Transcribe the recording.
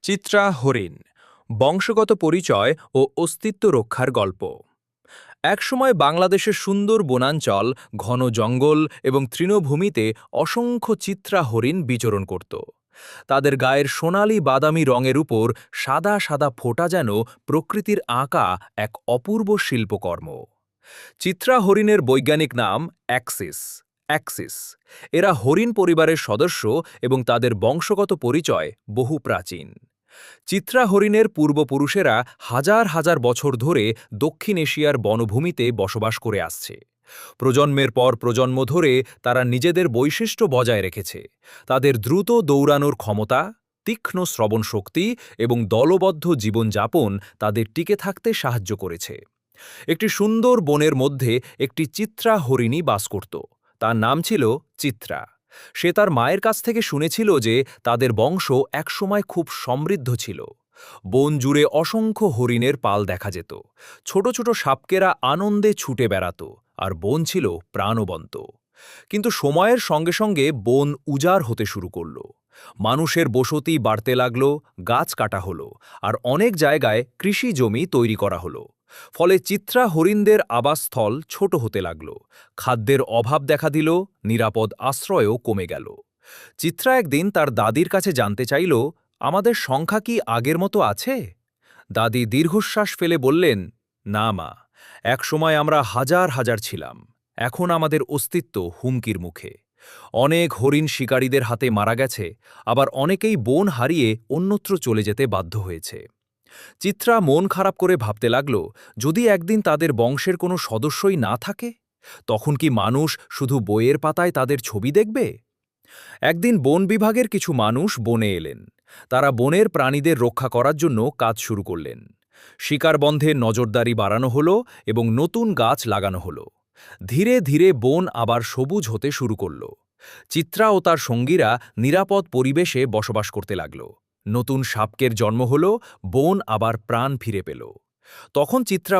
চিত্রা হরিণ বংশগত পরিচয় ও অস্তিত্ব রক্ষার গল্প। একসময় বাংলাদেশের সুন্দর বনাঞ্চল, ঘন জঙ্গল এবং তৃণভূমিতে অসংখ্য চিত্রা হরিণ বিচরণ করত। তাদের গায়ের সোনালি বাদামি রঙের উপর সাদা সাদা ফোঁটা যেন প্রকৃতির আঁকা এক অপূর্ব শিল্পকর্ম। চিত্রা হরিণের বৈজ্ঞানিক নাম অ্যাক্সিস অ্যাক্সিস। এরা হরিণ পরিবারের সদস্য এবং তাদের বংশগত পরিচয় বহু প্রাচীন। চিত্রা হরিণের পূর্বপুরুষেরা হাজার হাজার বছর ধরে দক্ষিণ এশিয়ার বনভূমিতে বসবাস করে আসছে। প্রজন্মের পর প্রজন্ম ধরে তারা নিজেদের বৈশিষ্ট্য বজায় রেখেছে। তাদের দ্রুত দৌড়ানোর ক্ষমতা, তীক্ষ্ণ শ্রবণ শক্তি এবং দলবদ্ধ জীবনযাপন তাদের টিকে থাকতে সাহায্য করেছে। একটি সুন্দর বনের মধ্যে একটি চিত্রা হরিণী বাস করত। তার নাম ছিল চিত্রা। সে তার মায়ের কাছ থেকে শুনেছিল যে তাদের বংশ একসময় খুব সমৃদ্ধ ছিল। বন জুড়ে অসংখ্য হরিণের পাল দেখা যেত। ছোট ছোট সাপকেরা আনন্দে ছুটে বেড়াত, আর বন ছিল প্রাণবন্ত। কিন্তু সময়ের সঙ্গে সঙ্গে বন উজাড় হতে শুরু করল। মানুষের বসতি বাড়তে লাগল, গাছ কাটা হলো, আর অনেক জায়গায় কৃষি জমি তৈরি করা হলো। ফলে চিত্রা হরিণদের আবাসস্থল ছোট হতে লাগল। খাদ্যের অভাব দেখা দিল, নিরাপদ আশ্রয়ও কমে গেল। চিত্রা একদিন তার দাদির কাছে জানতে চাইল, আমাদের সংখ্যা কি আগের মতো আছে? দাদি দীর্ঘশ্বাস ফেলে বললেন, না মা, একসময় আমরা হাজার হাজার ছিলাম। এখন আমাদের অস্তিত্ব হুমকির মুখে। অনেক হরিণ শিকারীদের হাতে মারা গেছে, আবার অনেকেই বন হারিয়ে অন্যত্র চলে যেতে বাধ্য হয়েছে। চিত্রা মন খারাপ করে ভাবতে লাগল, যদি একদিন তাদের বংশের কোনো সদস্যই না থাকে, তখন কি মানুষ শুধু বইয়ের পাতায় তাদের ছবি দেখবে? একদিন বন বিভাগের কিছু মানুষ বনে এলেন। তারা বনের প্রাণীদের রক্ষা করার জন্য কাজ শুরু করলেন। শিকার বন্ধে নজরদারি বাড়ানো হলো এবং নতুন গাছ লাগানো হলো। ধীরে ধীরে বন আবার সবুজ হতে শুরু করল। চিত্রা ও তার সঙ্গীরা নিরাপদ পরিবেশে বসবাস করতে লাগল। নতুন সাপকের জন্ম হল, বন আবার প্রাণ ফিরে পেল। তখন চিত্রা